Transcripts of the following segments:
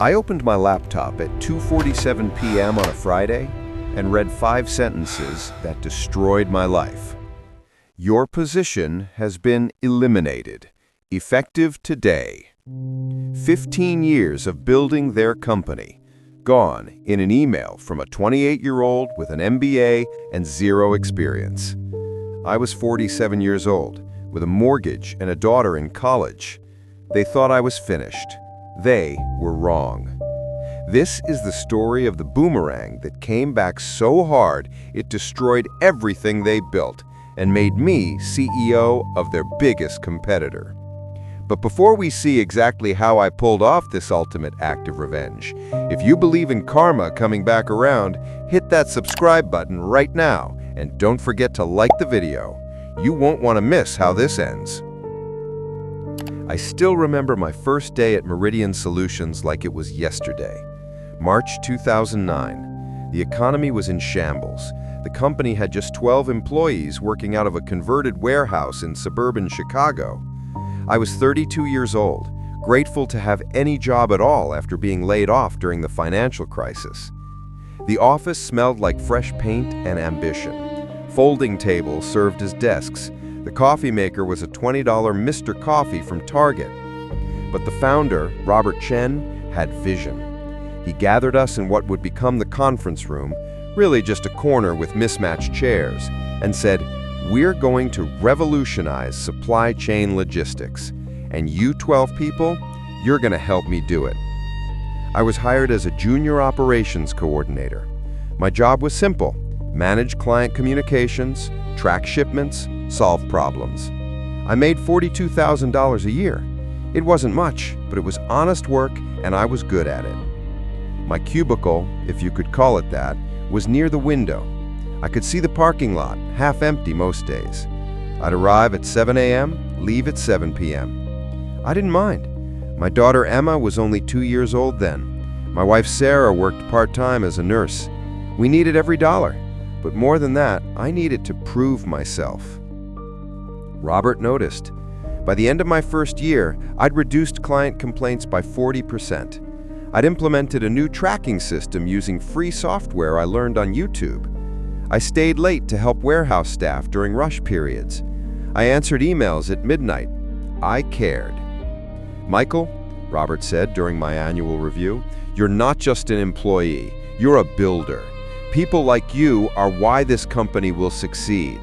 I opened my laptop at 2:47 p.m. on a Friday and read 5 sentences that destroyed my life. Your position has been eliminated, effective today. 15 years of building their company, gone in an email from a 28-year-old with an MBA and 0 experience. I was 47 years old, with a mortgage and a daughter in college. They thought I was finished. They were wrong. This is the story of the boomerang that came back so hard it destroyed everything they built and made me CEO of their biggest competitor. But before we see exactly how I pulled off this ultimate act of revenge, if you believe in karma coming back around, hit that subscribe button right now and don't forget to like the video. You won't want to miss how this ends. I still remember my first day at Meridian Solutions like it was yesterday. March 2009. The economy was in shambles. The company had just 12 employees working out of a converted warehouse in suburban Chicago. I was 32 years old, grateful to have any job at all after being laid off during the financial crisis. The office smelled like fresh paint and ambition. Folding tables served as desks. The coffee maker was a $20 Mr. Coffee from Target. But the founder, Robert Chen, had vision. He gathered us in what would become the conference room, really just a corner with mismatched chairs, and said, "We're going to revolutionize supply chain logistics, and you 12 people, you're going to help me do it." I was hired as a junior operations coordinator. My job was simple: manage client communications, track shipments, solve problems. I made $42,000 a year. It wasn't much, but it was honest work and I was good at it. My cubicle, if you could call it that, was near the window. I could see the parking lot, half empty most days. I'd arrive at 7 a.m., leave at 7 p.m. I didn't mind. My daughter Emma was only 2 years old then. My wife Sarah worked part-time as a nurse. We needed every dollar, but more than that, I needed to prove myself. Robert noticed. By the end of my first year, I'd reduced client complaints by 40%. I'd implemented a new tracking system using free software I learned on YouTube. I stayed late to help warehouse staff during rush periods. I answered emails at midnight. I cared. "Michael," Robert said during my annual review, "you're not just an employee, you're a builder. People like you are why this company will succeed."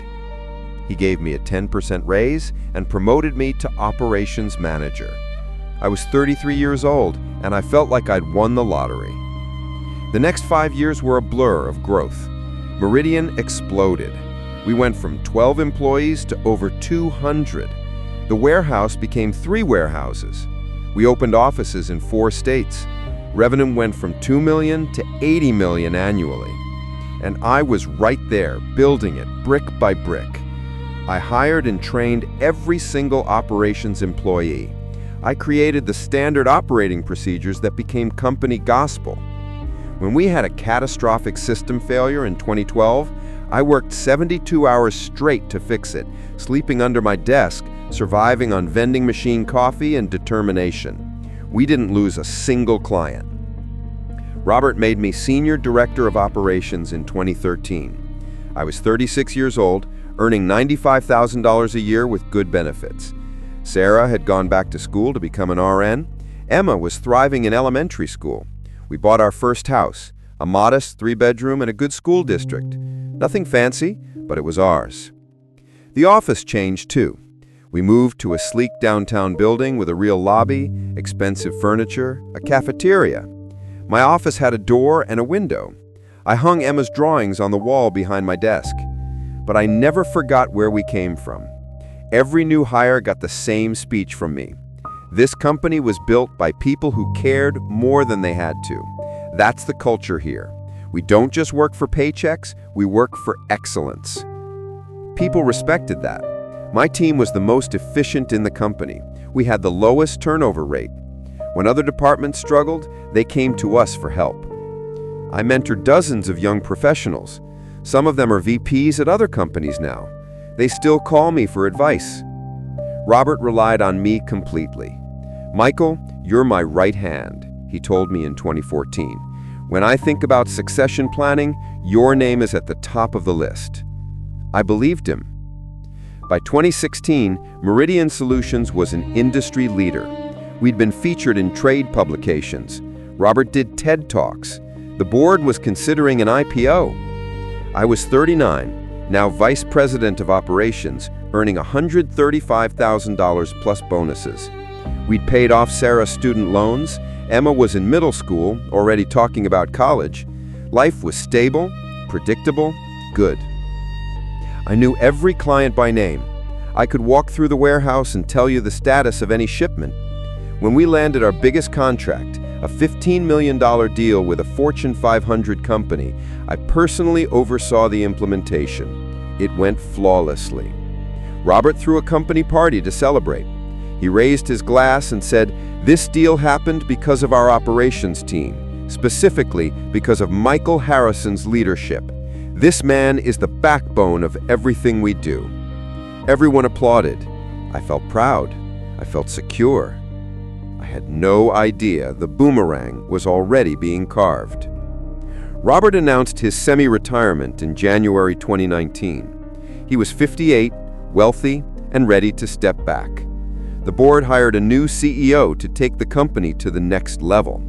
He gave me a 10% raise and promoted me to operations manager. I was 33 years old, and I felt like I'd won the lottery. The next 5 years were a blur of growth. Meridian exploded. We went from 12 employees to over 200. The warehouse became 3 warehouses. We opened offices in 4 states. Revenue went from $2 million to $80 million annually. And I was right there, building it brick by brick. I hired and trained every single operations employee. I created the standard operating procedures that became company gospel. When we had a catastrophic system failure in 2012, I worked 72 hours straight to fix it, sleeping under my desk, surviving on vending machine coffee and determination. We didn't lose a single client. Robert made me Senior Director of Operations in 2013. I was 36 years old, earning $95,000 a year with good benefits. Sarah had gone back to school to become an RN. Emma was thriving in elementary school. We bought our first house, a modest 3-bedroom in a good school district. Nothing fancy, but it was ours. The office changed too. We moved to a sleek downtown building with a real lobby, expensive furniture, a cafeteria. My office had a door and a window. I hung Emma's drawings on the wall behind my desk. But I never forgot where we came from. Every new hire got the same speech from me. This company was built by people who cared more than they had to. That's the culture here. We don't just work for paychecks, we work for excellence. People respected that. My team was the most efficient in the company. We had the lowest turnover rate. When other departments struggled, they came to us for help. I mentored dozens of young professionals. Some of them are VPs at other companies now. They still call me for advice. Robert relied on me completely. "Michael, you're my right hand. he told me in 2014. "When I think about succession planning, your name is at the top of the list." I believed him. By 2016, Meridian Solutions was an industry leader. We'd been featured in trade publications. Robert did TED Talks. The board was considering an IPO. I was 39, now Vice President of Operations, earning $135,000 plus bonuses. We'd paid off Sarah's student loans. Emma was in middle school, already talking about college. Life was stable, predictable, good. I knew every client by name. I could walk through the warehouse and tell you the status of any shipment. When we landed our biggest contract, a $15 million deal with a Fortune 500 company, I personally oversaw the implementation. It went flawlessly. Robert threw a company party to celebrate. He raised his glass and said, "This deal happened because of our operations team, specifically because of Michael Harrison's leadership. This man is the backbone of everything we do." Everyone applauded. I felt proud. I felt secure. I had no idea the boomerang was already being carved. Robert announced his semi-retirement in January 2019. He was 58, wealthy, and ready to step back. The board hired a new CEO to take the company to the next level.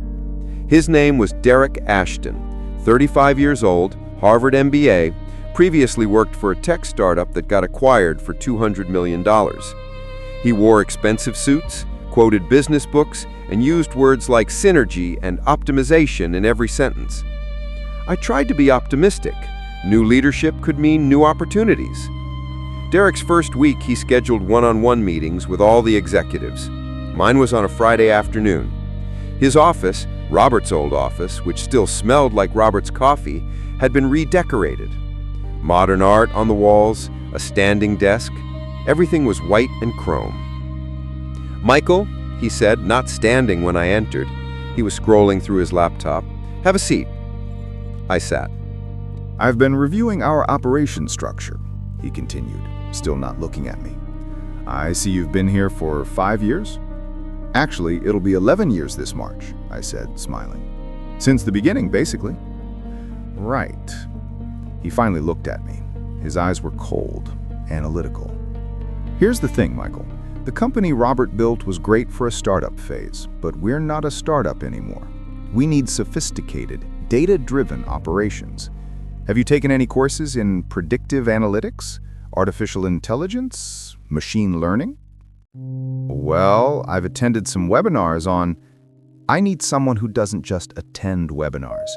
His name was Derek Ashton, 35 years old, Harvard MBA, previously worked for a tech startup that got acquired for $200 million. He wore expensive suits, quoted business books, and used words like synergy and optimization in every sentence. I tried to be optimistic. New leadership could mean new opportunities. Derek's first week, he scheduled one-on-one meetings with all the executives. Mine was on a Friday afternoon. His office, Robert's old office, which still smelled like Robert's coffee, had been redecorated. Modern art on the walls, a standing desk, everything was white and chrome. "Michael," he said, not standing when I entered. He was scrolling through his laptop. "Have a seat." I sat. "I've been reviewing our operation structure," he continued, still not looking at me. "I see you've been here for 5 years?" "Actually, it'll be 11 years this March," I said, smiling. "Since the beginning, basically." "Right." He finally looked at me. His eyes were cold, analytical. "Here's the thing, Michael. The company Robert built was great for a startup phase, but we're not a startup anymore. We need sophisticated, data-driven operations. Have you taken any courses in predictive analytics, artificial intelligence, machine learning?" "Well, I've attended some webinars on—" "I need someone who doesn't just attend webinars.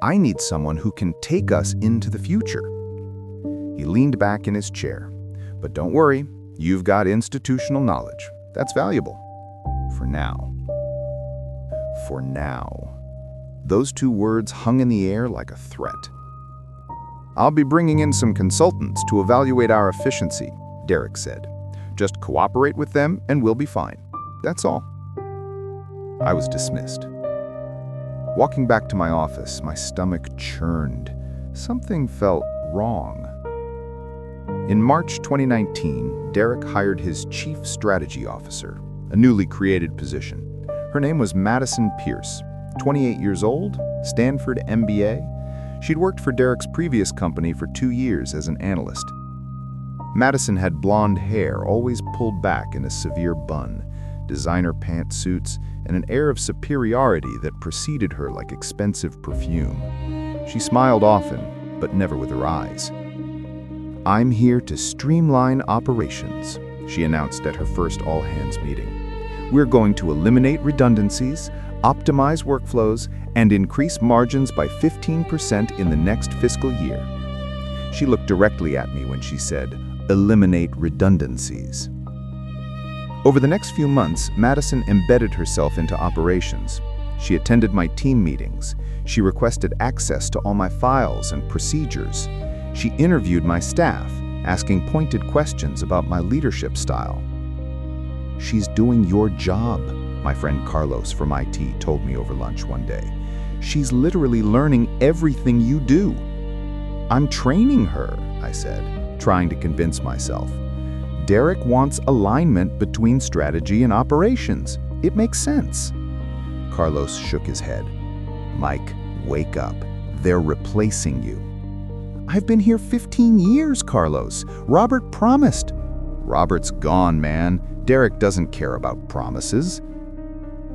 I need someone who can take us into the future." He leaned back in his chair. "But don't worry, you've got institutional knowledge. That's valuable. For now." For now. Those two words hung in the air like a threat. "I'll be bringing in some consultants to evaluate our efficiency," Derek said. "Just cooperate with them and we'll be fine. That's all." I was dismissed. Walking back to my office, my stomach churned. Something felt wrong. In March 2019, Derek hired his Chief Strategy Officer, a newly created position. Her name was Madison Pierce, 28 years old, Stanford MBA. She'd worked for Derek's previous company for 2 years as an analyst. Madison had blonde hair, always pulled back in a severe bun, designer pantsuits, and an air of superiority that preceded her like expensive perfume. She smiled often, but never with her eyes. "I'm here to streamline operations," she announced at her first all-hands meeting. "We're going to eliminate redundancies, optimize workflows, and increase margins by 15% in the next fiscal year." She looked directly at me when she said, "Eliminate redundancies." Over the next few months, Madison embedded herself into operations. She attended my team meetings. She requested access to all my files and procedures. She interviewed my staff, asking pointed questions about my leadership style. "She's doing your job," my friend Carlos from IT told me over lunch one day. "She's literally learning everything you do." "I'm training her," I said, trying to convince myself. "Derek wants alignment between strategy and operations. It makes sense." Carlos shook his head. Mike, wake up. They're replacing you. I've been here 15 years, Carlos. Robert promised. Robert's gone, man. Derek doesn't care about promises.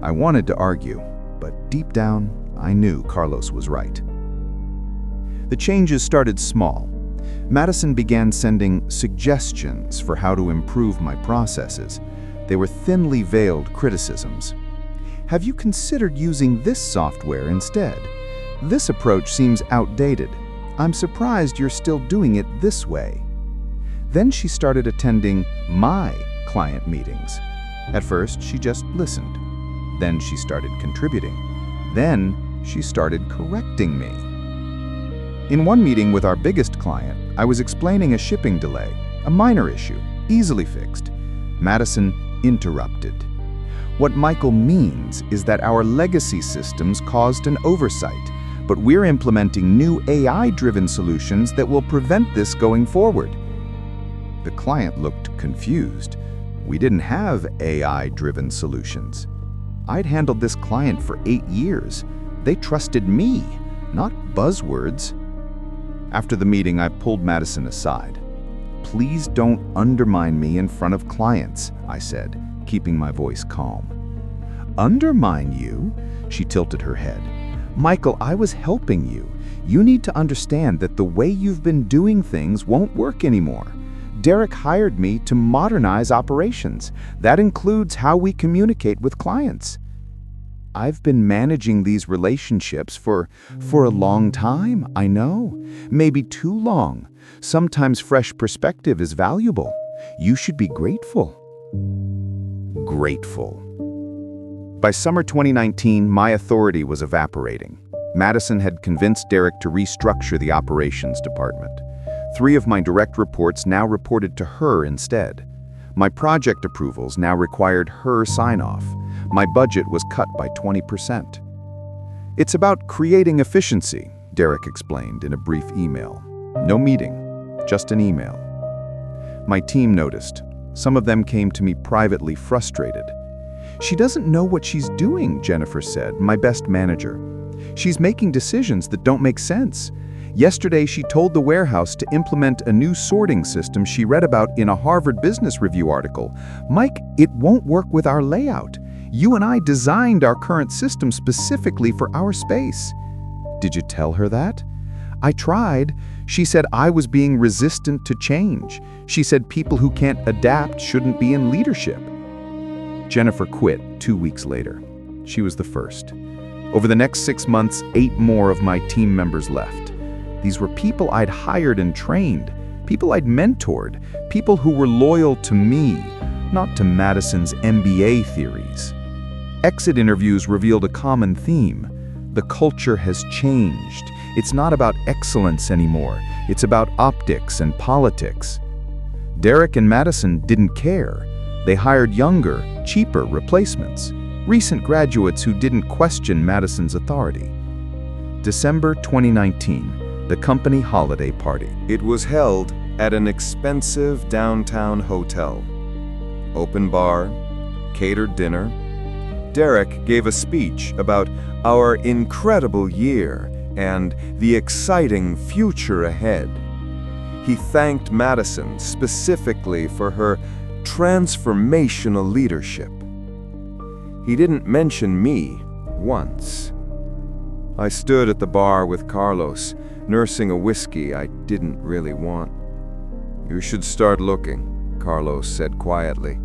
I wanted to argue, but deep down, I knew Carlos was right. The changes started small. Madison began sending suggestions for how to improve my processes. They were thinly veiled criticisms. Have you considered using this software instead? This approach seems outdated. I'm surprised you're still doing it this way. Then she started attending my client meetings. At first, she just listened. Then she started contributing. Then she started correcting me. In one meeting with our biggest client, I was explaining a shipping delay, a minor issue, easily fixed. Madison interrupted. What Michael means is that our legacy systems caused an oversight, but we're implementing new AI-driven solutions that will prevent this going forward. The client looked confused. We didn't have AI-driven solutions. I'd handled this client for 8 years. They trusted me, not buzzwords. After the meeting, I pulled Madison aside. Please don't undermine me in front of clients, I said, keeping my voice calm. Undermine you? She tilted her head. Michael, I was helping you. You need to understand that the way you've been doing things won't work anymore. Derek hired me to modernize operations. That includes how we communicate with clients. I've been managing these relationships for a long time, I know. Maybe too long. Sometimes fresh perspective is valuable. You should be grateful. Grateful. By summer 2019, my authority was evaporating. Madison had convinced Derek to restructure the operations department. 3 of my direct reports now reported to her instead. My project approvals now required her sign-off. My budget was cut by 20%. It's about creating efficiency, Derek explained in a brief email. No meeting, just an email. My team noticed. Some of them came to me privately frustrated. She doesn't know what she's doing, Jennifer said, my best manager. She's making decisions that don't make sense. Yesterday, she told the warehouse to implement a new sorting system she read about in a Harvard Business Review article. Mike, it won't work with our layout. You and I designed our current system specifically for our space. Did you tell her that? I tried. She said I was being resistant to change. She said people who can't adapt shouldn't be in leadership. Jennifer quit 2 weeks later. She was the first. Over the next 6 months, 8 more of my team members left. These were people I'd hired and trained, people I'd mentored, people who were loyal to me, not to Madison's MBA theories. Exit interviews revealed a common theme. The culture has changed. It's not about excellence anymore. It's about optics and politics. Derek and Madison didn't care. They hired younger, cheaper replacements, recent graduates who didn't question Madison's authority. December 2019, the company holiday party. It was held at an expensive downtown hotel. Open bar, catered dinner. Derek gave a speech about our incredible year and the exciting future ahead. He thanked Madison specifically for her transformational leadership. He didn't mention me once. I stood at the bar with Carlos, nursing a whiskey I didn't really want. You should start looking, Carlos said quietly.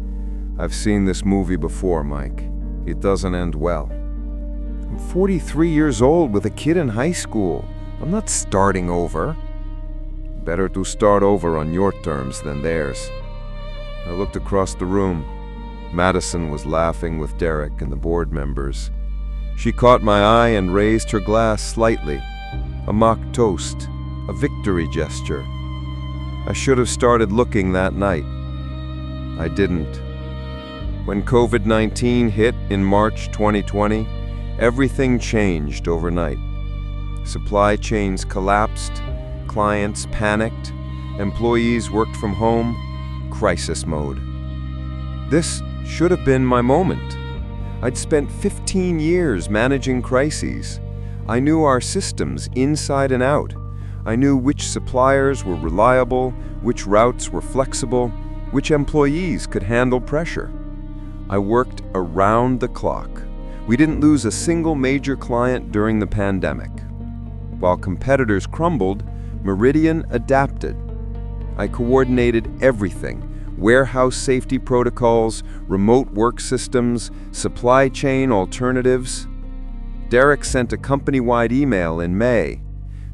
I've seen this movie before, Mike. It doesn't end well. I'm 43 years old with a kid in high school. I'm not starting over. Better to start over on your terms than theirs. I looked across the room. Madison was laughing with Derek and the board members. She caught my eye and raised her glass slightly. A mock toast, a victory gesture. I should have started looking that night. I didn't. When COVID-19 hit in March 2020, everything changed overnight. Supply chains collapsed, clients panicked, employees worked from home, crisis mode. This should have been my moment. I'd spent 15 years managing crises. I knew our systems inside and out. I knew which suppliers were reliable, which routes were flexible, which employees could handle pressure. I worked around the clock. We didn't lose a single major client during the pandemic. While competitors crumbled, Meridian adapted. I coordinated everything: warehouse safety protocols, remote work systems, supply chain alternatives. Derek sent a company-wide email in May.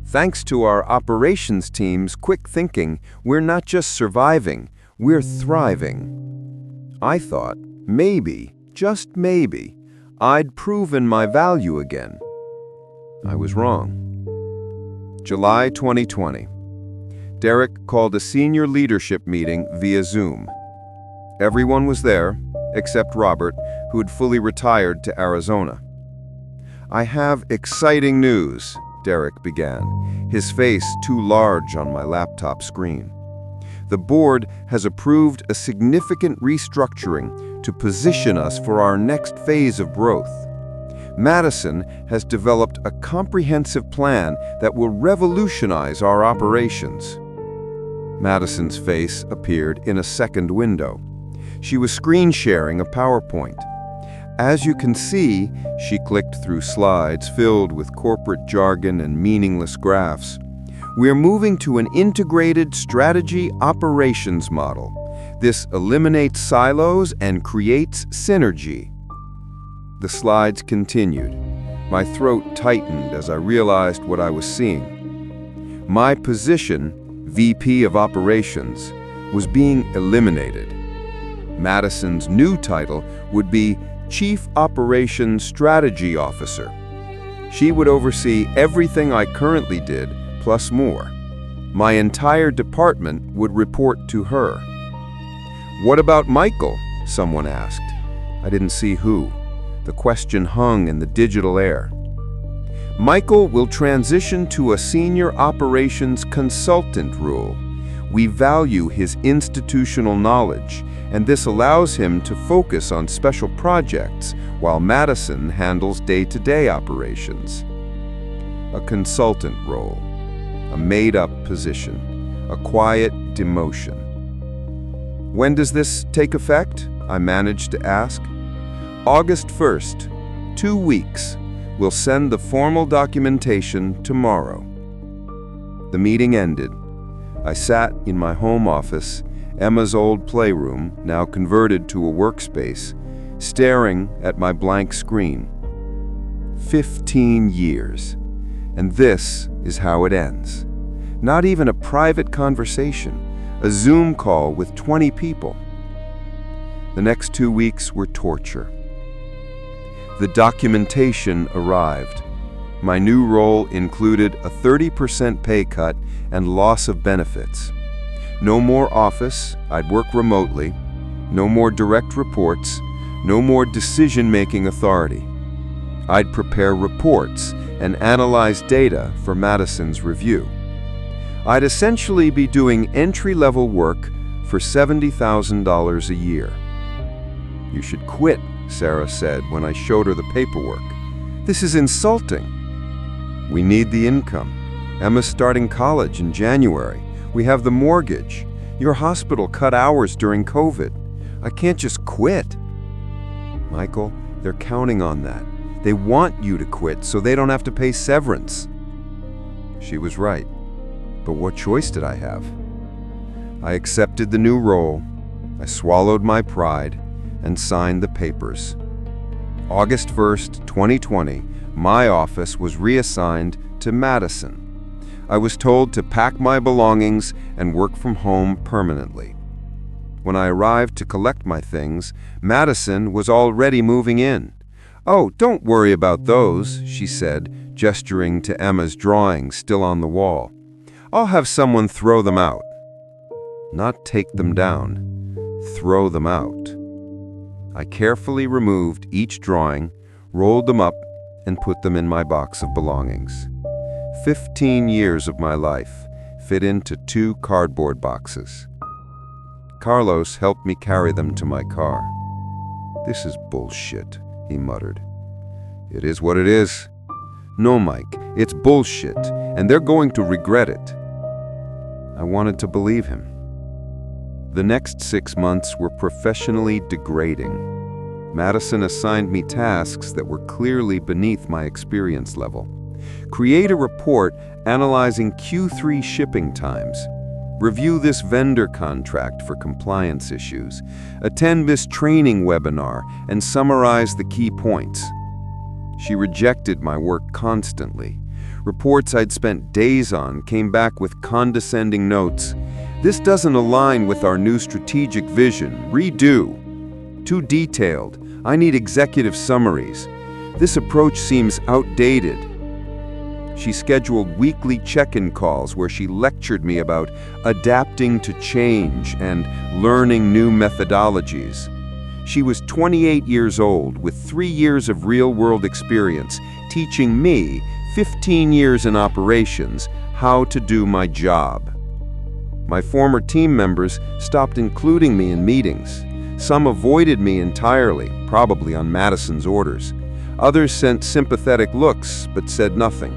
Thanks to our operations team's quick thinking, we're not just surviving, we're thriving. I thought, maybe, just maybe, I'd proven my value again. I was wrong. July 2020. Derek called a senior leadership meeting via Zoom. Everyone was there, except Robert, who had fully retired to Arizona. "I have exciting news," Derek began, his face too large on my laptop screen. "The board has approved a significant restructuring to position us for our next phase of growth. Madison has developed a comprehensive plan that will revolutionize our operations." Madison's face appeared in a second window. She was screen sharing a PowerPoint. As you can see, she clicked through slides filled with corporate jargon and meaningless graphs. "We're moving to an integrated strategy operations model. This eliminates silos and creates synergy." The slides continued. My throat tightened as I realized what I was seeing. My position, VP of Operations, was being eliminated. Madison's new title would be Chief Operations Strategy Officer. She would oversee everything I currently did, plus more. My entire department would report to her. "What about Michael?" someone asked. I didn't see who. The question hung in the digital air. "Michael will transition to a senior operations consultant role. We value his institutional knowledge, and this allows him to focus on special projects while Madison handles day-to-day operations." A consultant role, a made-up position, a quiet demotion. "When does this take effect?" I managed to ask. "August 1st, 2 weeks. We'll send the formal documentation tomorrow." The meeting ended. I sat in my home office, Emma's old playroom, now converted to a workspace, staring at my blank screen. 15 years. And this is how it ends. Not even a private conversation, a Zoom call with 20 people. The next 2 weeks were torture. The documentation arrived. My new role included a 30% pay cut and loss of benefits. No more office, I'd work remotely. No more direct reports. No more decision-making authority. I'd prepare reports and analyze data for Madison's review. I'd essentially be doing entry-level work for $70,000 a year. "You should quit," Sarah said when I showed her the paperwork. "This is insulting." "We need the income. Emma's starting college in January. We have the mortgage. Your hospital cut hours during COVID. I can't just quit." "Michael, they're counting on that. They want you to quit so they don't have to pay severance." She was right. But what choice did I have? I accepted the new role. I swallowed my pride and signed the papers. August 1st, 2020, my office was reassigned to Madison. I was told to pack my belongings and work from home permanently. When I arrived to collect my things, Madison was already moving in. "Oh, don't worry about those," she said, gesturing to Emma's drawings still on the wall. "I'll have someone throw them out." Not take them down, throw them out. I carefully removed each drawing, rolled them up, and put them in my box of belongings. 15 years of my life fit into 2 cardboard boxes. Carlos helped me carry them to my car. "This is bullshit," he muttered. "It is what it is. No, Mike, it's bullshit, and they're going to regret it." I wanted to believe him. The next 6 months were professionally degrading. Madison assigned me tasks that were clearly beneath my experience level. Create a report analyzing Q3 shipping times. Review this vendor contract for compliance issues. Attend this training webinar and summarize the key points. She rejected my work constantly. Reports I'd spent days on came back with condescending notes. "This doesn't align with our new strategic vision. Redo. Too detailed. I need executive summaries. This approach seems outdated." She scheduled weekly check-in calls where she lectured me about adapting to change and learning new methodologies. She was 28 years old with 3 years of real-world experience, teaching me, 15 years in operations, how to do my job. My former team members stopped including me in meetings. Some avoided me entirely, probably on Madison's orders. Others sent sympathetic looks, but said nothing.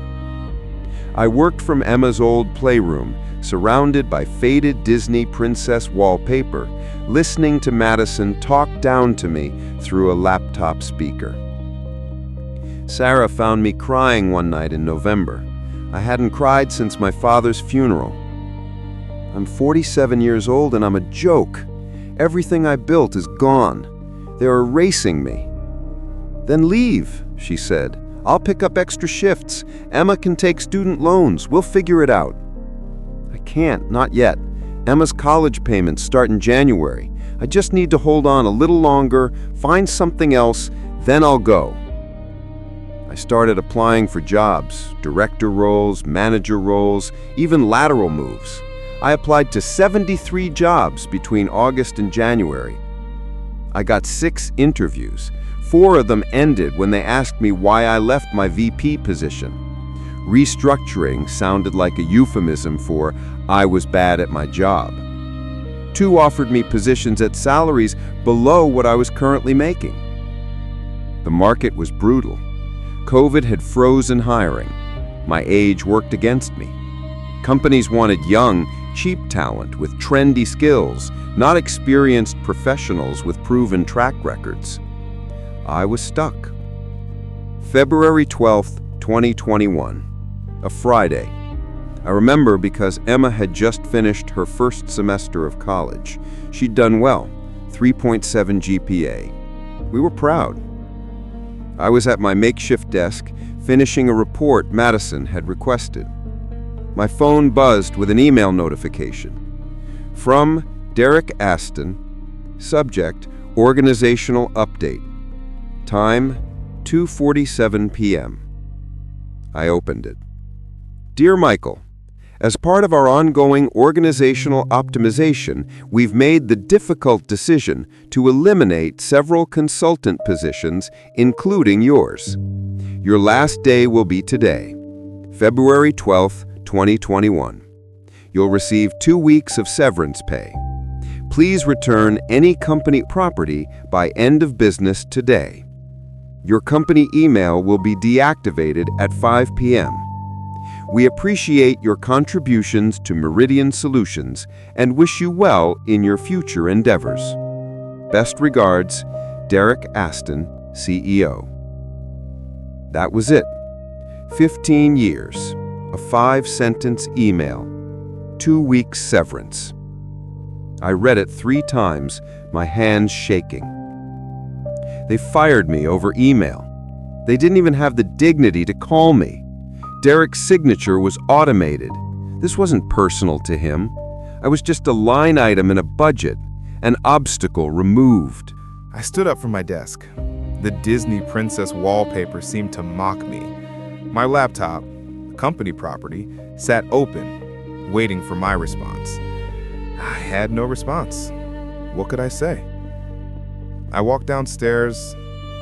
I worked from Emma's old playroom, surrounded by faded Disney princess wallpaper, listening to Madison talk down to me through a laptop speaker. Sarah found me crying one night in November. I hadn't cried since my father's funeral. "I'm 47 years old and I'm a joke. Everything I built is gone. They're erasing me." "Then leave," she said. "I'll pick up extra shifts. Emma can take student loans. We'll figure it out." "I can't, not yet. Emma's college payments start in January. I just need to hold on a little longer, find something else, then I'll go." I started applying for jobs, director roles, manager roles, even lateral moves. I applied to 73 jobs between August and January. I got 6 interviews. 4 of them ended when they asked me why I left my VP position. Restructuring sounded like a euphemism for I was bad at my job. 2 offered me positions at salaries below what I was currently making. The market was brutal. COVID had frozen hiring. My age worked against me. Companies wanted young, cheap talent with trendy skills, not experienced professionals with proven track records. I was stuck. February 12th, 2021, a Friday. I remember because Emma had just finished her first semester of college. She'd done well, 3.7 GPA. We were proud. I was at my makeshift desk, finishing a report Madison had requested. My phone buzzed with an email notification. From Derek Aston, subject, organizational update. Time, 2:47 p.m. I opened it. Dear Michael, as part of our ongoing organizational optimization, we've made the difficult decision to eliminate several consultant positions, including yours. Your last day will be today, February 12th, 2021. You'll receive 2 weeks of severance pay. Please return any company property by end of business today. Your company email will be deactivated at 5 p.m. We appreciate your contributions to Meridian Solutions and wish you well in your future endeavors. Best regards, Derek Aston, CEO. That was it. 15 years. A 5-sentence email. 2 weeks severance. I read it 3 times, my hands shaking. They fired me over email. They didn't even have the dignity to call me. Derek's signature was automated. This wasn't personal to him. I was just a line item in a budget, an obstacle removed. I stood up from my desk. The Disney princess wallpaper seemed to mock me. My laptop, company property, sat open, waiting for my response. I had no response. What could I say? I walked downstairs.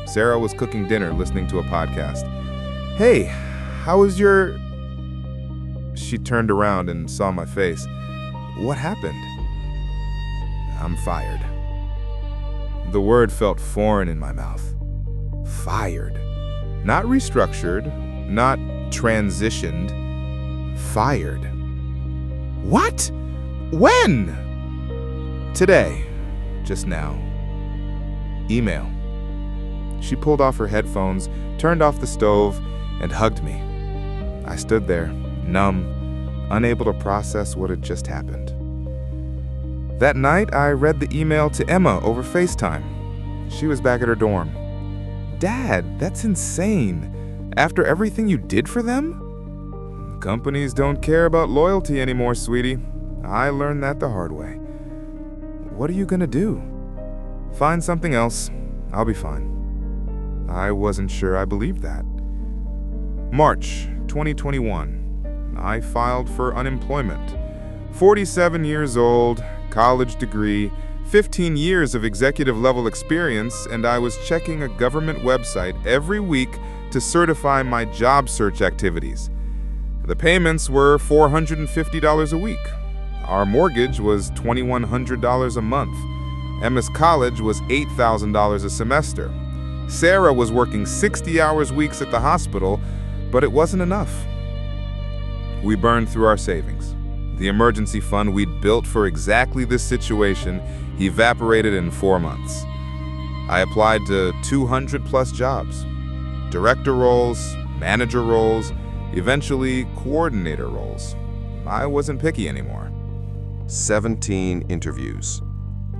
Sarah was cooking dinner, listening to a podcast. "Hey, how was your..." She turned around and saw my face. "What happened?" "I'm fired." The word felt foreign in my mouth. fired. Not restructured, not transitioned. Fired. What? When? Today. Just now. Email. She pulled off her headphones, turned off the stove, and hugged me. I stood there, numb, unable to process what had just happened. That night, I read the email to Emma over FaceTime. She was back at her dorm. Dad, that's insane. After everything you did for them? Companies don't care about loyalty anymore, sweetie. I learned that the hard way. What are you gonna do? Find something else. I'll be fine. I wasn't sure I believed that. March 2021. I filed for unemployment. 47 years old, college degree, 15 years of executive level experience, and I was checking a government website every week to certify my job search activities. The payments were $450 a week. Our mortgage was $2,100 a month. Emma's college was $8,000 a semester. Sarah was working 60 hours weeks at the hospital, but it wasn't enough. We burned through our savings. The emergency fund we'd built for exactly this situation evaporated in 4 months. I applied to 200 plus jobs. Director roles, manager roles, eventually coordinator roles. I wasn't picky anymore. 17 interviews.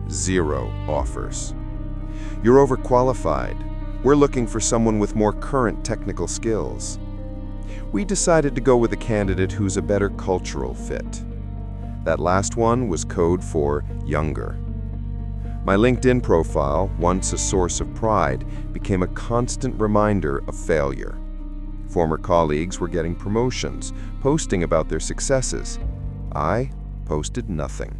0 offers. You're overqualified. We're looking for someone with more current technical skills. We decided to go with a candidate who's a better cultural fit. That last one was code for younger. My LinkedIn profile, once a source of pride, became a constant reminder of failure. Former colleagues were getting promotions, posting about their successes. I posted nothing.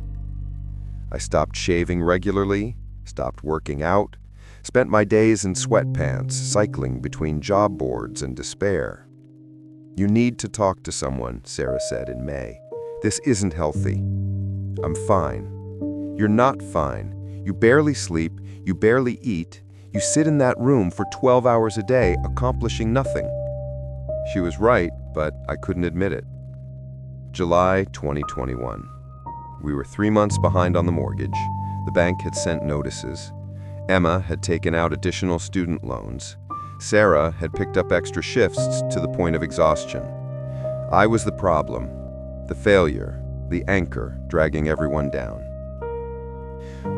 I stopped shaving regularly, stopped working out, spent my days in sweatpants, cycling between job boards and despair. You need to talk to someone, Sarah said in May. This isn't healthy. I'm fine. You're not fine. You barely sleep, you barely eat, you sit in that room for 12 hours a day, accomplishing nothing. She was right, but I couldn't admit it. July 2021. We were 3 months behind on the mortgage. The bank had sent notices. Emma had taken out additional student loans. Sarah had picked up extra shifts to the point of exhaustion. I was the problem, the failure, the anchor dragging everyone down.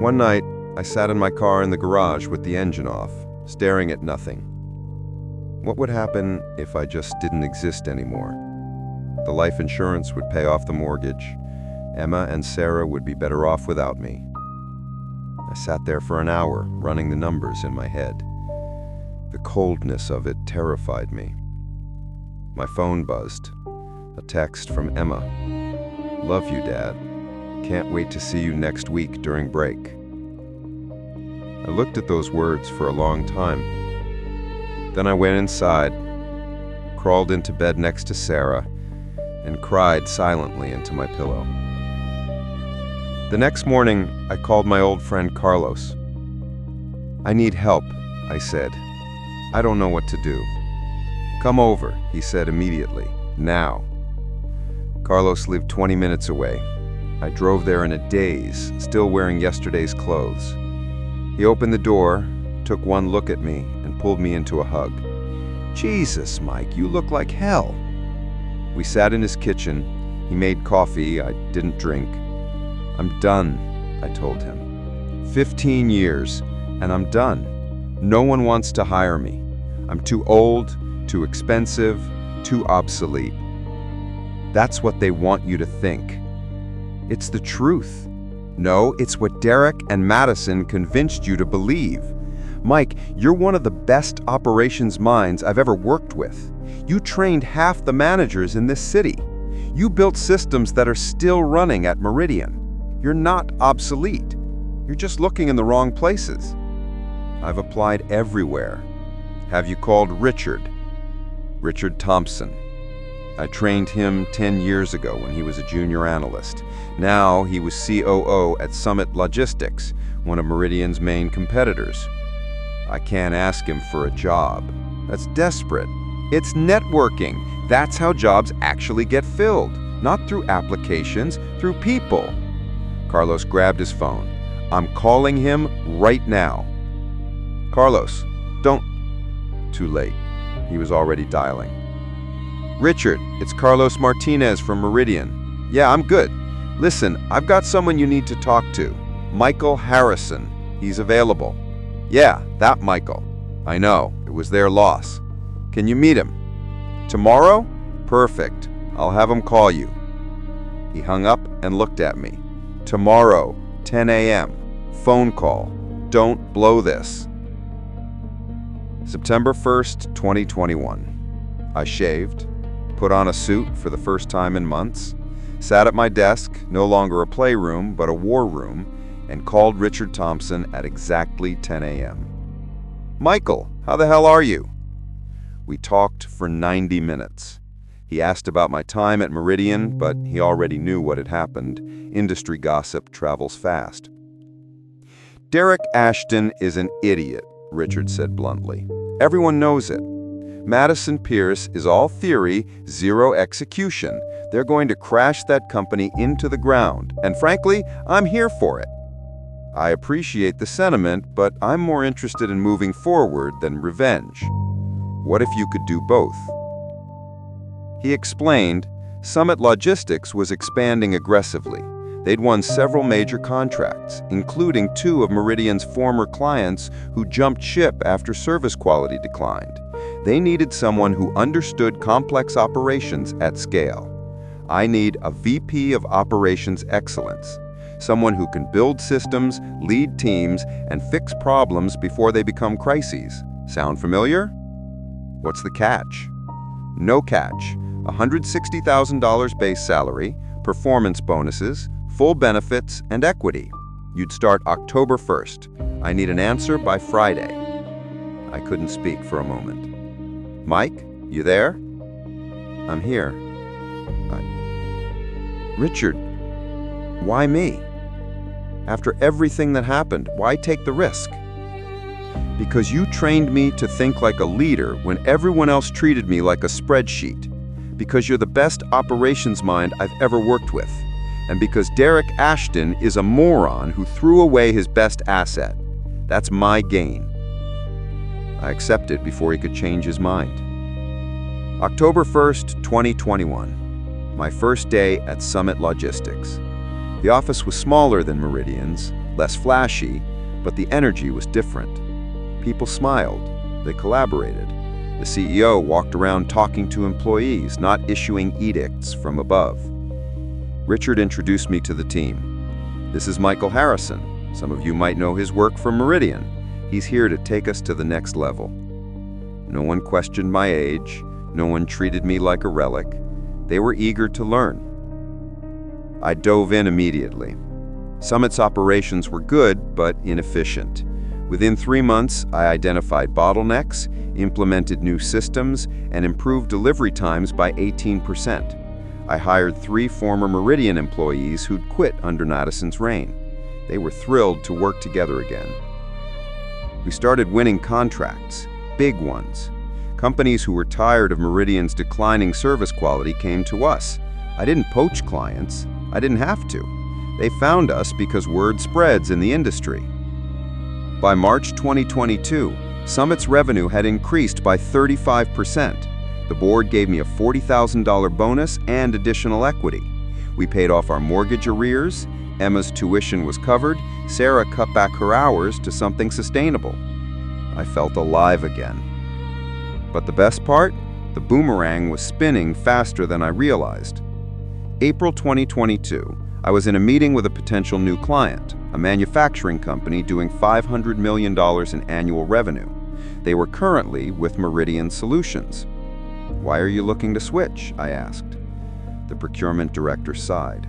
One night, I sat in my car in the garage with the engine off, staring at nothing. What would happen if I just didn't exist anymore? The life insurance would pay off the mortgage. Emma and Sarah would be better off without me. I sat there for an hour, running the numbers in my head. The coldness of it terrified me. My phone buzzed. A text from Emma. Love you, Dad. Can't wait to see you next week during break. I looked at those words for a long time. Then I went inside, crawled into bed next to Sarah, and cried silently into my pillow. The next morning, I called my old friend Carlos. I need help, I said. I don't know what to do. Come over, he said immediately, now. Carlos lived 20 minutes away. I drove there in a daze, still wearing yesterday's clothes. He opened the door, took one look at me, and pulled me into a hug. Jesus, Mike, you look like hell. We sat in his kitchen. He made coffee. I didn't drink. I'm done, I told him. 15 years, and I'm done. No one wants to hire me. I'm too old, too expensive, too obsolete. That's what they want you to think. It's the truth. No, it's what Derek and Madison convinced you to believe. Mike, you're one of the best operations minds I've ever worked with. You trained half the managers in this city. You built systems that are still running at Meridian. You're not obsolete. You're just looking in the wrong places. I've applied everywhere. Have you called Richard? Richard Thompson. I trained him 10 years ago when he was a junior analyst. Now he was COO at Summit Logistics, one of Meridian's main competitors. I can't ask him for a job. That's desperate. It's networking. That's how jobs actually get filled. Not through applications, through people. Carlos grabbed his phone. I'm calling him right now. Carlos, don't... Too late. He was already dialing. Richard, it's Carlos Martinez from Meridian. Yeah, I'm good. Listen, I've got someone you need to talk to. Michael Harrison. He's available. Yeah, that Michael. I know, it was their loss. Can you meet him? Tomorrow? Perfect. I'll have him call you. He hung up and looked at me. Tomorrow, 10 a.m. Phone call. Don't blow this. September 1st, 2021. I shaved, put on a suit for the first time in months, sat at my desk, no longer a playroom but a war room, and called Richard Thompson at exactly 10 a.m. Michael, how the hell are you? We talked for 90 minutes. He asked about my time at Meridian, but he already knew what had happened. Industry gossip travels fast. Derek Ashton is an idiot, Richard said bluntly. Everyone knows it. Madison Pierce is all theory, zero execution. They're going to crash that company into the ground, and frankly, I'm here for it. I appreciate the sentiment, but I'm more interested in moving forward than revenge. What if you could do both? He explained, Summit Logistics was expanding aggressively. They'd won several major contracts, including 2 of Meridian's former clients who jumped ship after service quality declined. They needed someone who understood complex operations at scale. I need a VP of Operations Excellence, someone who can build systems, lead teams, and fix problems before they become crises. Sound familiar? What's the catch? No catch. $160,000 base salary, performance bonuses, full benefits, and equity. You'd start October 1st. I need an answer by Friday. I couldn't speak for a moment. Mike, you there? I'm here. Richard, why me? After everything that happened, why take the risk? Because you trained me to think like a leader when everyone else treated me like a spreadsheet. Because you're the best operations mind I've ever worked with. And because Derek Ashton is a moron who threw away his best asset. That's my gain. I accepted before he could change his mind. October 1st, 2021. My first day at Summit Logistics. The office was smaller than Meridian's, less flashy, but the energy was different. People smiled. They collaborated. The CEO walked around talking to employees, not issuing edicts from above. Richard introduced me to the team. This is Michael Harrison. Some of you might know his work from Meridian. He's here to take us to the next level. No one questioned my age. No one treated me like a relic. They were eager to learn. I dove in immediately. Summit's operations were good, but inefficient. Within 3 months, I identified bottlenecks, implemented new systems, and improved delivery times by 18%. I hired 3 former Meridian employees who'd quit under Madison's reign. They were thrilled to work together again. We started winning contracts, big ones. Companies who were tired of Meridian's declining service quality came to us. I didn't poach clients. I didn't have to. They found us because word spreads in the industry. By March 2022, Summit's revenue had increased by 35%. The board gave me a $40,000 bonus and additional equity. We paid off our mortgage arrears, Emma's tuition was covered, Sarah cut back her hours to something sustainable. I felt alive again. But the best part? The boomerang was spinning faster than I realized. April 2022, I was in a meeting with a potential new client, a manufacturing company doing $500 million in annual revenue. They were currently with Meridian Solutions. Why are you looking to switch? I asked. The procurement director sighed.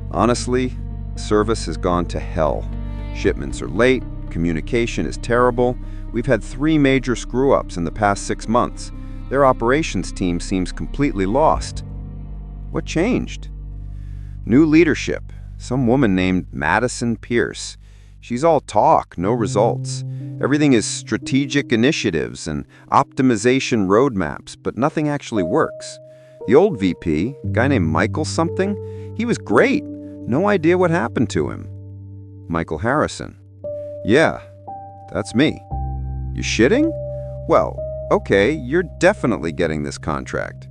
Honestly, service has gone to hell. Shipments are late, communication is terrible. We've had 3 major screw-ups in the past 6 months. Their operations team seems completely lost. What changed? New leadership. Some woman named Madison Pierce. She's all talk, no results. Everything is strategic initiatives and optimization roadmaps, but nothing actually works. The old VP, a guy named Michael something, he was great. No idea what happened to him. Michael Harrison. Yeah, that's me. You shitting? Well, okay, you're definitely getting this contract.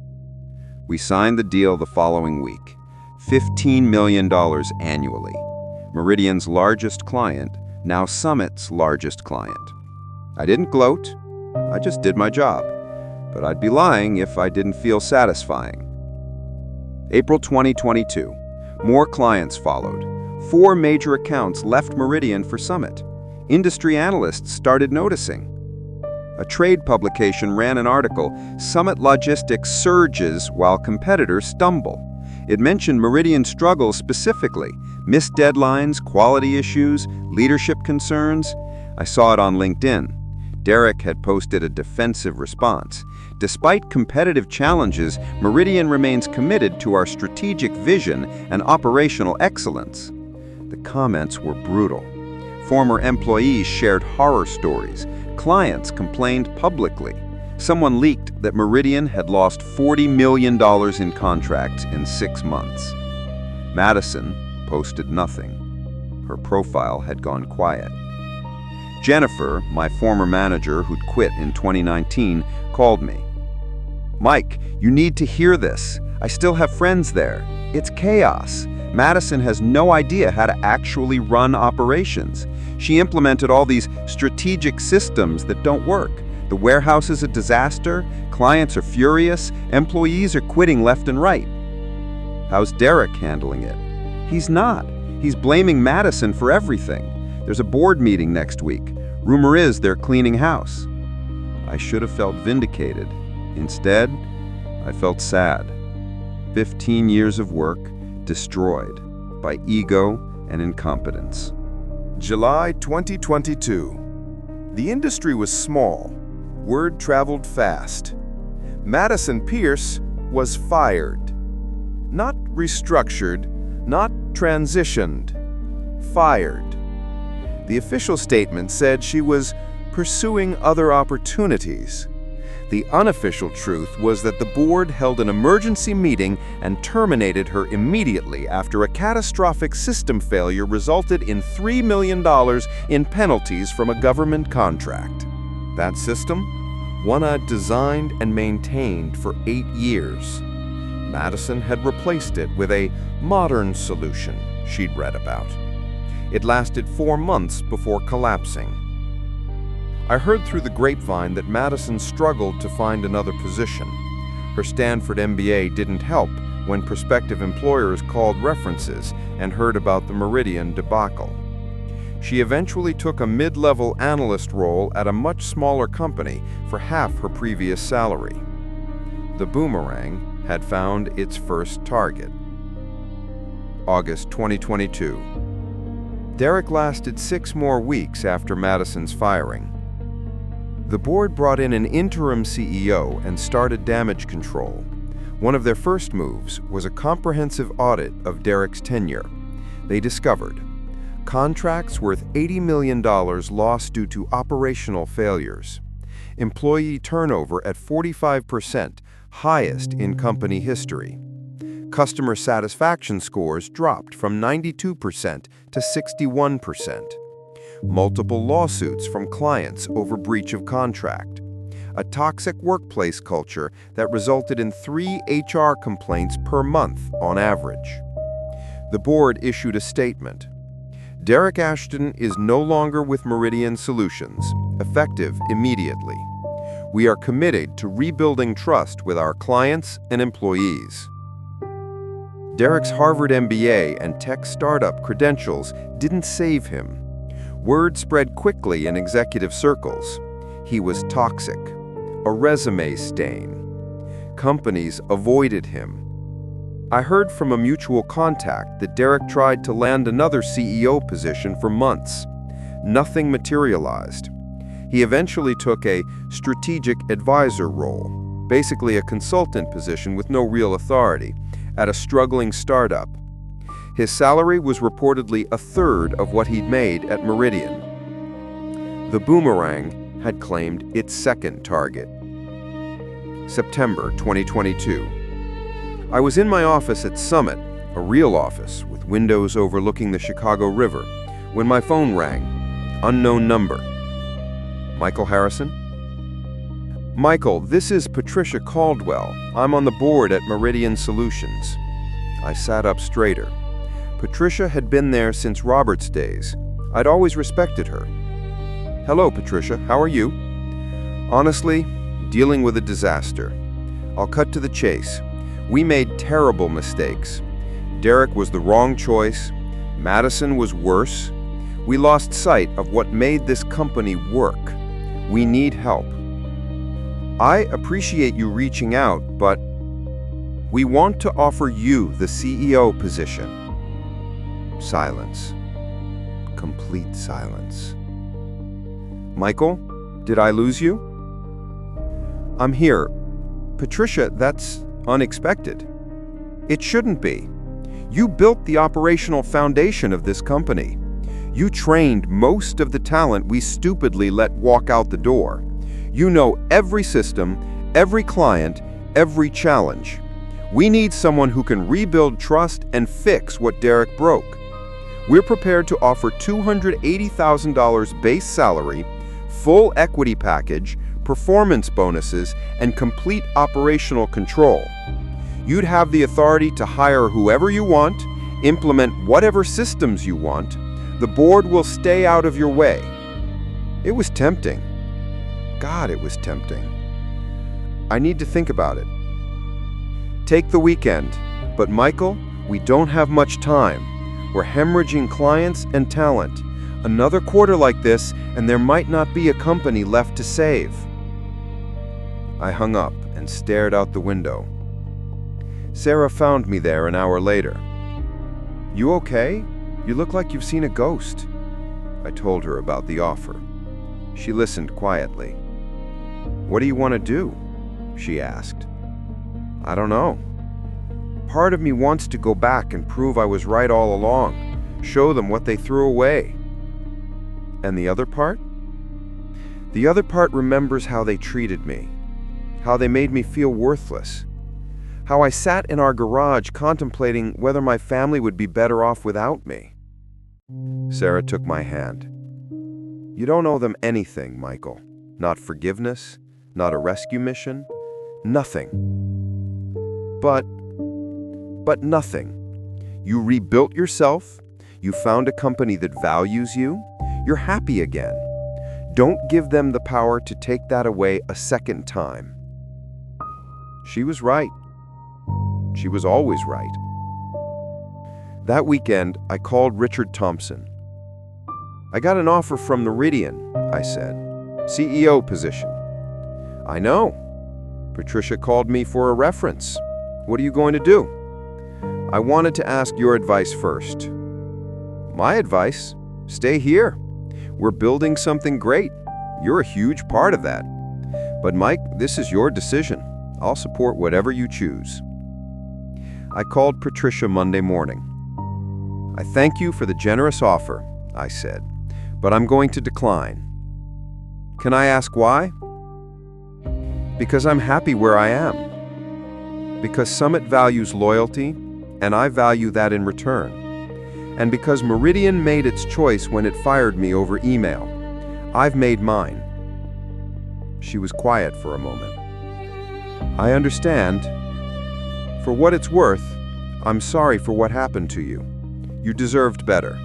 We signed the deal the following week. $15 million annually. Meridian's largest client, now Summit's largest client. I didn't gloat, I just did my job. But I'd be lying if I didn't feel satisfying. April 2022. More clients followed. 4 major accounts left Meridian for Summit. Industry analysts started noticing. A trade publication ran an article, Summit Logistics Surges While Competitors Stumble. It mentioned Meridian's struggles specifically, missed deadlines, quality issues, leadership concerns. I saw it on LinkedIn. Derek had posted a defensive response. Despite competitive challenges, Meridian remains committed to our strategic vision and operational excellence. The comments were brutal. Former employees shared horror stories. Clients complained publicly. Someone leaked that Meridian had lost $40 million in contracts in 6 months. Madison posted nothing. Her profile had gone quiet. Jennifer, my former manager who'd quit in 2019, called me. Mike, you need to hear this. I still have friends there. It's chaos. Madison has no idea how to actually run operations. She implemented all these strategic systems that don't work. The warehouse is a disaster, clients are furious, employees are quitting left and right. How's Derek handling it? He's not. He's blaming Madison for everything. There's a board meeting next week. Rumor is they're cleaning house. I should have felt vindicated. Instead, I felt sad. 15 years of work destroyed by ego and incompetence. July 2022. The industry was small. Word traveled fast. Madison Pierce was fired. Not restructured, not transitioned. Fired. The official statement said she was pursuing other opportunities. The unofficial truth was that the board held an emergency meeting and terminated her immediately after a catastrophic system failure resulted in $3 million in penalties from a government contract. That system? One I'd designed and maintained for 8 years. Madison had replaced it with a modern solution she'd read about. It lasted 4 months before collapsing. I heard through the grapevine that Madison struggled to find another position. Her Stanford MBA didn't help when prospective employers called references and heard about the Meridian debacle. She eventually took a mid-level analyst role at a much smaller company for half her previous salary. The Boomerang had found its first target. August 2022. Derek lasted 6 more weeks after Madison's firing. The board brought in an interim CEO and started damage control. One of their first moves was a comprehensive audit of Derek's tenure. They discovered contracts worth $80 million lost due to operational failures. Employee turnover at 45%, highest in company history. Customer satisfaction scores dropped from 92% to 61%. Multiple lawsuits from clients over breach of contract. A toxic workplace culture that resulted in 3 HR complaints per month on average. The board issued a statement. Derek Ashton is no longer with Meridian Solutions, effective immediately. We are committed to rebuilding trust with our clients and employees. Derek's Harvard MBA and tech startup credentials didn't save him. Word spread quickly in executive circles. He was toxic, a resume stain. Companies avoided him. I heard from a mutual contact that Derek tried to land another CEO position for months. Nothing materialized. He eventually took a strategic advisor role, basically a consultant position with no real authority, at a struggling startup. His salary was reportedly a third of what he'd made at Meridian. The Boomerang had claimed its second target. September 2022. I was in my office at Summit, a real office with windows overlooking the Chicago River, when my phone rang. Unknown number. Michael Harrison? Michael, this is Patricia Caldwell. I'm on the board at Meridian Solutions. I sat up straighter. Patricia had been there since Robert's days. I'd always respected her. Hello, Patricia. How are you? Honestly, dealing with a disaster. I'll cut to the chase. We made terrible mistakes. Derek was the wrong choice. Madison was worse. We lost sight of what made this company work. We need help. I appreciate you reaching out, but we want to offer you the CEO position. Silence. Complete silence. Michael, did I lose you? I'm here. Patricia, that's unexpected. It shouldn't be. You built the operational foundation of this company. You trained most of the talent we stupidly let walk out the door. You know every system, every client, every challenge. We need someone who can rebuild trust and fix what Derek broke. We're prepared to offer $280,000 base salary, full equity package, performance bonuses, and complete operational control. You'd have the authority to hire whoever you want, implement whatever systems you want. The board will stay out of your way. It was tempting. God, it was tempting. I need to think about it. Take the weekend. But Michael, we don't have much time. We're hemorrhaging clients and talent. Another quarter like this, and there might not be a company left to save. I hung up and stared out the window. Sarah found me there an hour later. You okay? You look like you've seen a ghost. I told her about the offer. She listened quietly. What do you want to do? She asked. I don't know. Part of me wants to go back and prove I was right all along, show them what they threw away. And the other part? The other part remembers how they treated me, how they made me feel worthless, how I sat in our garage contemplating whether my family would be better off without me. Sarah took my hand. You don't owe them anything, Michael. Not forgiveness, not a rescue mission, nothing. But nothing. You rebuilt yourself, you found a company that values you, you're happy again. Don't give them the power to take that away a second time. She was right. She was always right. That weekend, I called Richard Thompson. I got an offer from Meridian, I said. CEO position. I know. Patricia called me for a reference. What are you going to do? I wanted to ask your advice first. My advice? Stay here. We're building something great. You're a huge part of that. But Mike, this is your decision. I'll support whatever you choose. I called Patricia Monday morning. I thank you for the generous offer, I said, but I'm going to decline. Can I ask why? Because I'm happy where I am. Because Summit values loyalty, and I value that in return. And because Meridian made its choice when it fired me over email, I've made mine. She was quiet for a moment. I understand. For what it's worth, I'm sorry for what happened to you. You deserved better.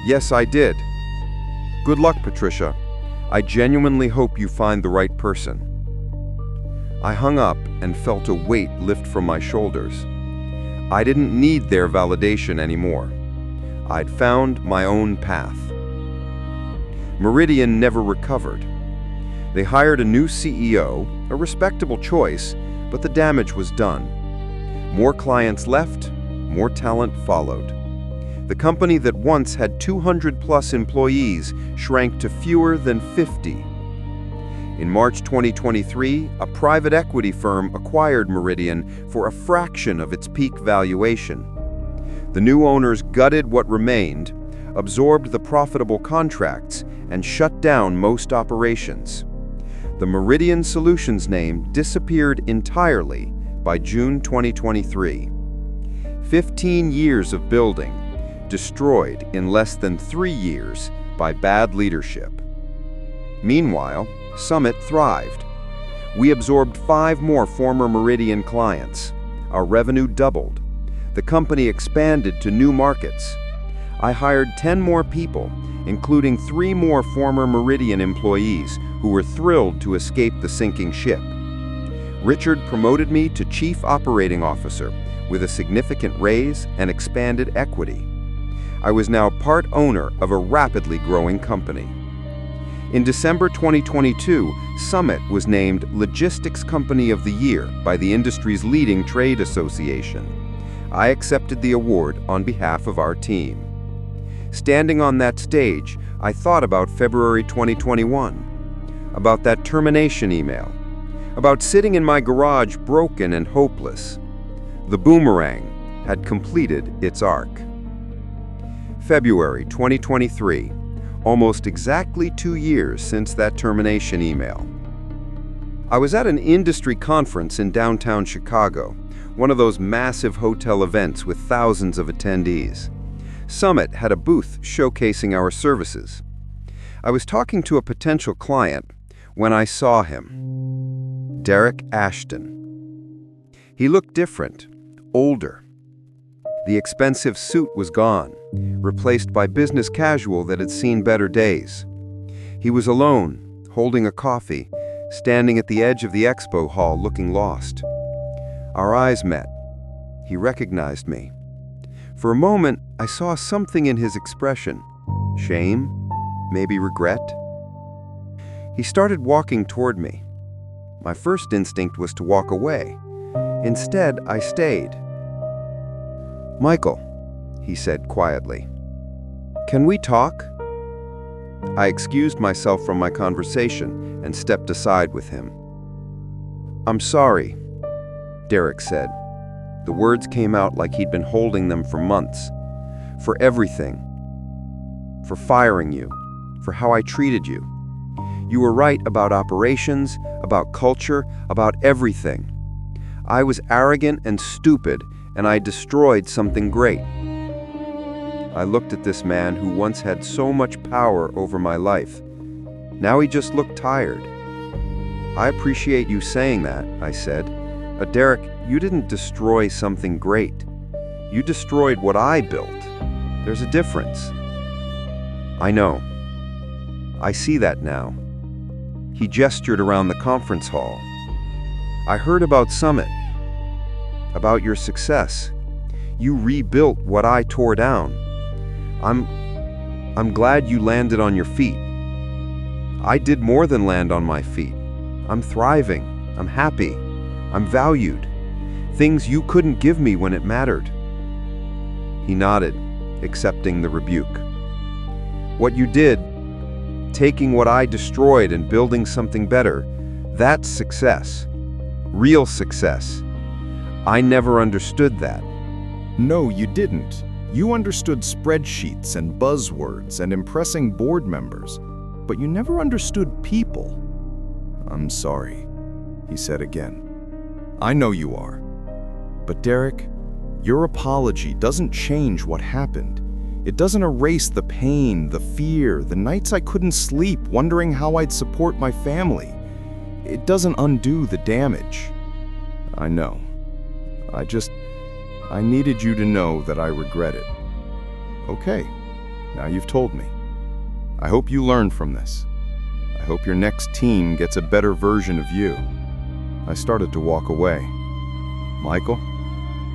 Yes, I did. Good luck, Patricia. I genuinely hope you find the right person. I hung up and felt a weight lift from my shoulders. I didn't need their validation anymore. I'd found my own path. Meridian never recovered. They hired a new CEO, a respectable choice, but the damage was done. More clients left, more talent followed. The company that once had 200+ employees shrank to fewer than 50. In March 2023, a private equity firm acquired Meridian for a fraction of its peak valuation. The new owners gutted what remained, absorbed the profitable contracts, and shut down most operations. The Meridian Solutions name disappeared entirely by June 2023. 15 years of building, destroyed in less than 3 years by bad leadership. Meanwhile, Summit thrived. We absorbed 5 more former Meridian clients. Our revenue doubled. The company expanded to new markets. I hired 10 more people, including 3 more former Meridian employees who were thrilled to escape the sinking ship. Richard promoted me to Chief Operating Officer with a significant raise and expanded equity. I was now part owner of a rapidly growing company. In December 2022, Summit was named Logistics Company of the Year by the industry's leading trade association. I accepted the award on behalf of our team. Standing on that stage, I thought about February 2021, about that termination email, about sitting in my garage broken and hopeless. The Boomerang had completed its arc. February 2023, almost exactly 2 years since that termination email. I was at an industry conference in downtown Chicago, one of those massive hotel events with thousands of attendees. Summit had a booth showcasing our services. I was talking to a potential client when I saw him. Derek Ashton. He looked different, older. The expensive suit was gone, replaced by business casual that had seen better days. He was alone, holding a coffee, standing at the edge of the expo hall looking lost. Our eyes met. He recognized me. For a moment, I saw something in his expression. Shame, maybe regret. He started walking toward me. My first instinct was to walk away. Instead, I stayed. "Michael," he said quietly, "can we talk?" I excused myself from my conversation and stepped aside with him. "I'm sorry," Derek said. The words came out like he'd been holding them for months. "For everything. For firing you. For how I treated you. You were right about operations, about culture, about everything. I was arrogant and stupid, and I destroyed something great." I looked at this man who once had so much power over my life. Now he just looked tired. "I appreciate you saying that," I said. Derek, you didn't destroy something great. You destroyed what I built. There's a difference." "I know. I see that now." He gestured around the conference hall. "I heard about Summit, about your success. You rebuilt what I tore down. I'm glad you landed on your feet. I did more than land on my feet. I'm thriving. I'm happy. I'm valued. Things you couldn't give me when it mattered." He nodded, accepting the rebuke. "What you did, taking what I destroyed and building something better, that's success. Real success. I never understood that." No, you didn't. You understood spreadsheets and buzzwords and impressing board members, but you never understood people. "I'm sorry," he said again. "I know you are. But Derek, your apology doesn't change what happened. It doesn't erase the pain, the fear, the nights I couldn't sleep wondering how I'd support my family. It doesn't undo the damage." "I know. I needed you to know that I regret it." "Okay, now you've told me. I hope you learn from this. I hope your next team gets a better version of you." I started to walk away. "Michael?"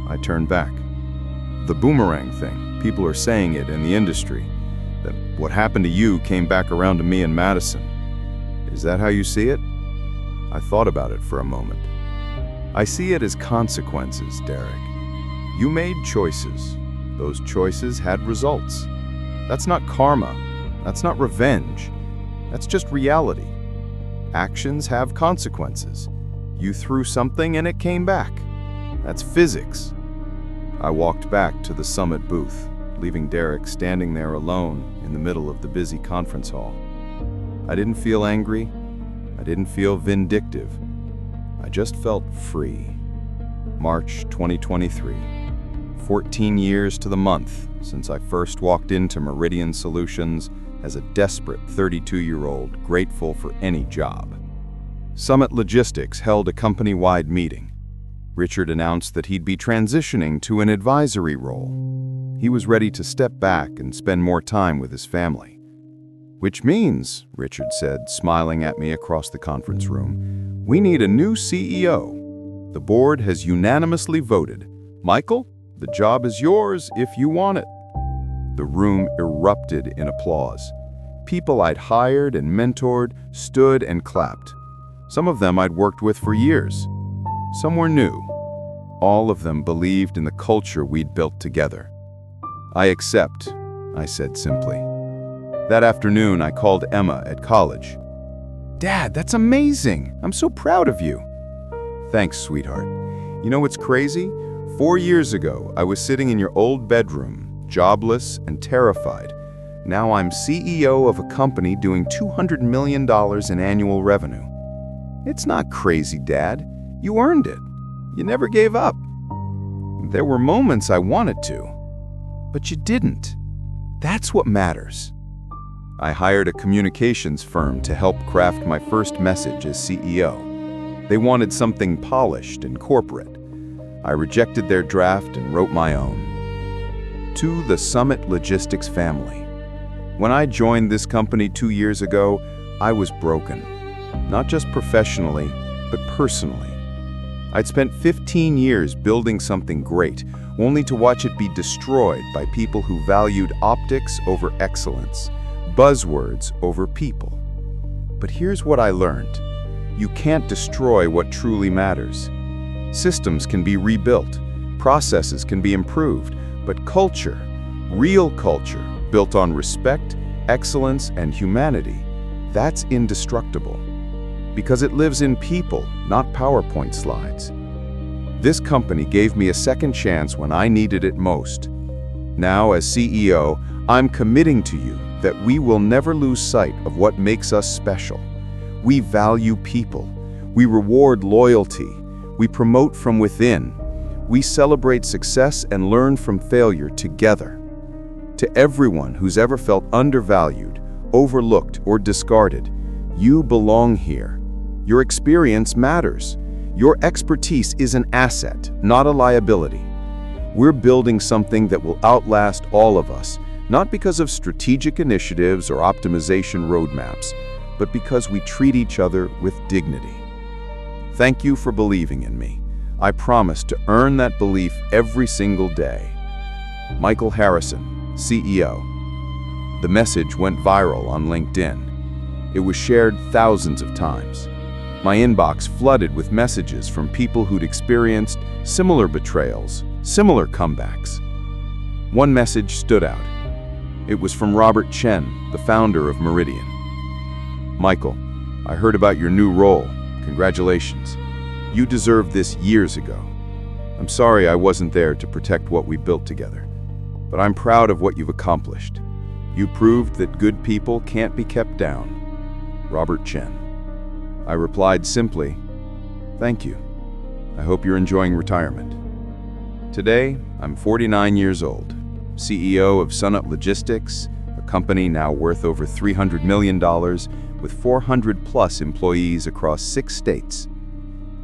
I turned back. "The Boomerang thing, people are saying it in the industry, that what happened to you came back around to me and Madison. Is that how you see it?" I thought about it for a moment. "I see it as consequences, Derek. You made choices. Those choices had results. That's not karma. That's not revenge. That's just reality. Actions have consequences. You threw something and it came back. That's physics. I walked back to the Summit booth, leaving Derek standing there alone in the middle of the busy conference hall. I didn't feel angry. I didn't feel vindictive. I just felt free. March 2023. 14 years to the month since I first walked into Meridian Solutions as a desperate 32-year-old grateful for any job. Summit Logistics held a company-wide meeting. Richard announced that he'd be transitioning to an advisory role. He was ready to step back and spend more time with his family. Which means, Richard said, smiling at me across the conference room, we need a new CEO. The board has unanimously voted. Michael, the job is yours if you want it. The room erupted in applause. People I'd hired and mentored stood and clapped. Some of them I'd worked with for years. Some were new. All of them believed in the culture we'd built together. I accept, I said simply. That afternoon, I called Emma at college. Dad, that's amazing. I'm so proud of you. Thanks, sweetheart. You know what's crazy? 4 years ago, I was sitting in your old bedroom, jobless and terrified. Now I'm CEO of a company doing $200 million in annual revenue. It's not crazy, Dad. You earned it. You never gave up. There were moments I wanted to, but you didn't. That's what matters. I hired a communications firm to help craft my first message as CEO. They wanted something polished and corporate. I rejected their draft and wrote my own. To the Summit Logistics family. When I joined this company 2 years ago, I was broken. Not just professionally, but personally. I'd spent 15 years building something great, only to watch it be destroyed by people who valued optics over excellence, buzzwords over people. But here's what I learned. You can't destroy what truly matters. Systems can be rebuilt, processes can be improved, but culture, real culture, built on respect, excellence, and humanity, that's indestructible. Because it lives in people, not PowerPoint slides. This company gave me a second chance when I needed it most. Now, as CEO, I'm committing to you that we will never lose sight of what makes us special. We value people. We reward loyalty. We promote from within. We celebrate success and learn from failure together. To everyone who's ever felt undervalued, overlooked, or discarded, you belong here. Your experience matters. Your expertise is an asset, not a liability. We're building something that will outlast all of us, not because of strategic initiatives or optimization roadmaps, but because we treat each other with dignity. Thank you for believing in me. I promise to earn that belief every single day. Michael Harrison, CEO. The message went viral on LinkedIn. It was shared thousands of times. My inbox flooded with messages from people who'd experienced similar betrayals, similar comebacks. One message stood out. It was from Robert Chen, the founder of Meridian. Michael, I heard about your new role. Congratulations. You deserved this years ago. I'm sorry I wasn't there to protect what we built together, but I'm proud of what you've accomplished. You proved that good people can't be kept down. Robert Chen. I replied simply, thank you. I hope you're enjoying retirement. Today, I'm 49 years old, CEO of Summit Logistics, a company now worth over $300 million with 400+ employees across 6 states.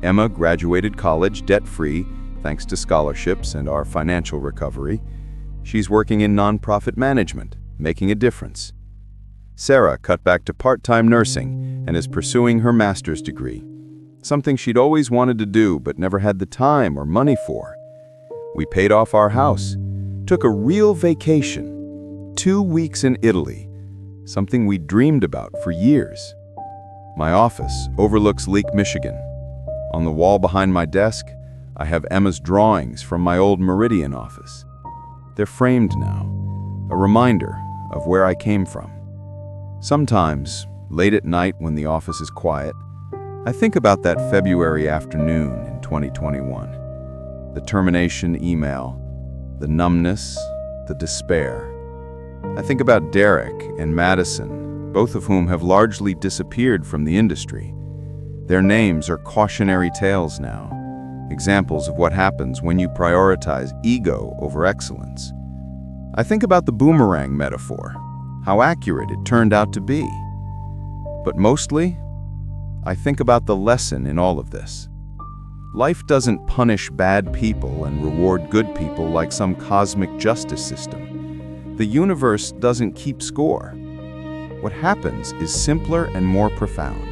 Emma graduated college debt-free thanks to scholarships and our financial recovery. She's working in nonprofit management, making a difference. Sarah cut back to part-time nursing and is pursuing her master's degree, something she'd always wanted to do but never had the time or money for. We paid off our house, took a real vacation, 2 weeks in Italy, something we dreamed about for years. My office overlooks Lake Michigan. On the wall behind my desk, I have Emma's drawings from my old Meridian office. They're framed now, a reminder of where I came from. Sometimes, late at night when the office is quiet, I think about that February afternoon in 2021. The termination email, the numbness, the despair. I think about Derek and Madison, both of whom have largely disappeared from the industry. Their names are cautionary tales now, examples of what happens when you prioritize ego over excellence. I think about the boomerang metaphor, how accurate it turned out to be. But mostly, I think about the lesson in all of this. Life doesn't punish bad people and reward good people like some cosmic justice system. The universe doesn't keep score. What happens is simpler and more profound.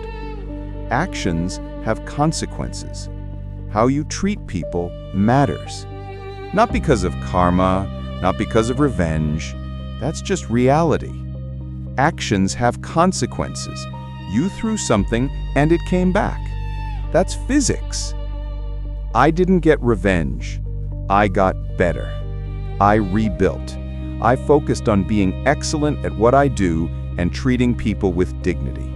Actions have consequences. How you treat people matters. Not because of karma, not because of revenge. That's just reality. Actions have consequences. You threw something and it came back. That's physics. I didn't get revenge. I got better. I rebuilt. I focused on being excellent at what I do and treating people with dignity.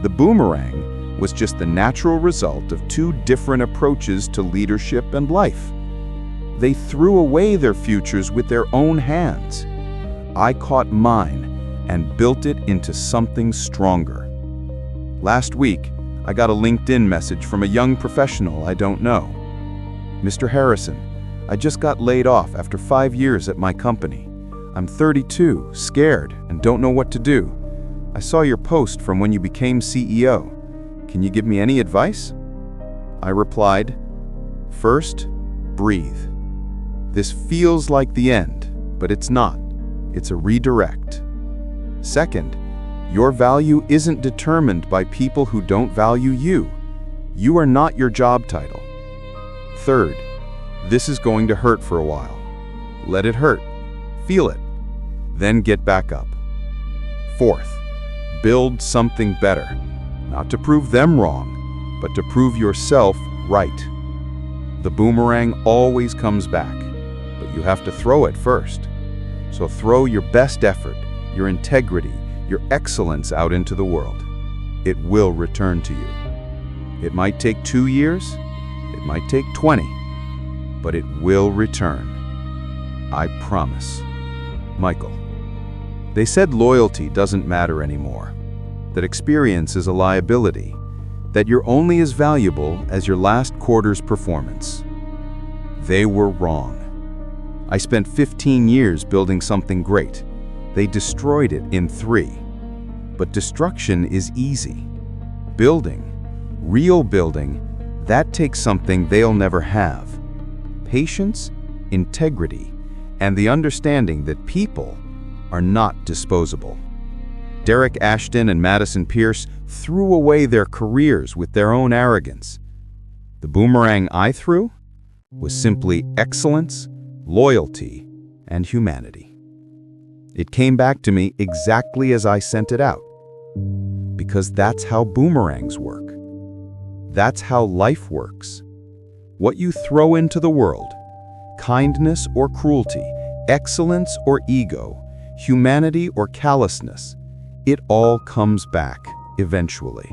The boomerang was just the natural result of two different approaches to leadership and life. They threw away their futures with their own hands. I caught mine and built it into something stronger. Last week, I got a LinkedIn message from a young professional I don't know. Mr. Harrison, I just got laid off after 5 years at my company. I'm 32, scared, and don't know what to do. I saw your post from when you became CEO. Can you give me any advice? I replied, first, breathe. This feels like the end, but it's not. It's a redirect. Second, your value isn't determined by people who don't value you. You are not your job title. Third, this is going to hurt for a while. Let it hurt. Feel it. Then get back up. Fourth, build something better. Not to prove them wrong, but to prove yourself right. The boomerang always comes back, but you have to throw it first. So throw your best effort, your integrity, your excellence out into the world. It will return to you. It might take 2 years, it might take 20, but it will return. I promise. Michael. They said loyalty doesn't matter anymore, that experience is a liability, that you're only as valuable as your last quarter's performance. They were wrong. I spent 15 years building something great. They destroyed it in 3. But destruction is easy. Building, real building, that takes something they'll never have. Patience, integrity, and the understanding that people are not disposable. Derek Ashton and Madison Pierce threw away their careers with their own arrogance. The boomerang I threw was simply excellence, loyalty, and humanity. It came back to me exactly as I sent it out. Because that's how boomerangs work. That's how life works. What you throw into the world, kindness or cruelty, excellence or ego, humanity or callousness, it all comes back eventually.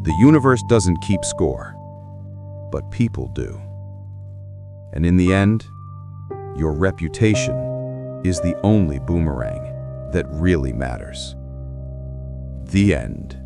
The universe doesn't keep score, but people do. And in the end, your reputation is the only boomerang that really matters. The end.